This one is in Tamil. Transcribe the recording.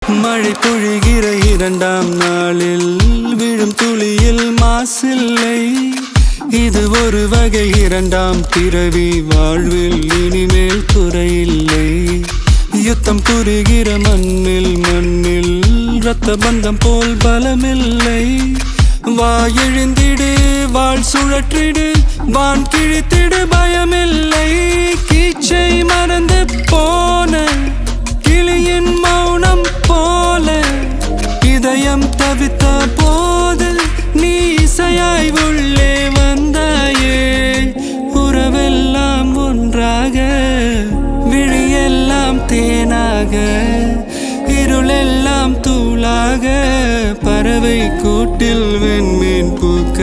மழை பொழிகிற இரண்டாம் நாளில் விழும் துளியில் மாசில்லை. இது ஒரு வகை இரண்டாம் பிறவி, வாழ்வில் இனிமேல் குறையில்லை. யுத்தம் புரிகிற மண்ணில் இரத்த பந்தம் போல் பலமில்லை. வா எழுந்திடு, வாழ் சுழற்றிடு, வான் கிழித்திடு, பயமில்லை. கீச்சை மறந்து போன கிளியின் மௌனம் போல இதயம் தவித்த போது நீ இசையாய் உள்ளே வந்தாயே. உறவெல்லாம் ஒன்றாக, விழியெல்லாம் தேனாக, இருளெல்லாம் தூளாக, பறவை கூட்டில் வெண்மீன் பூக்க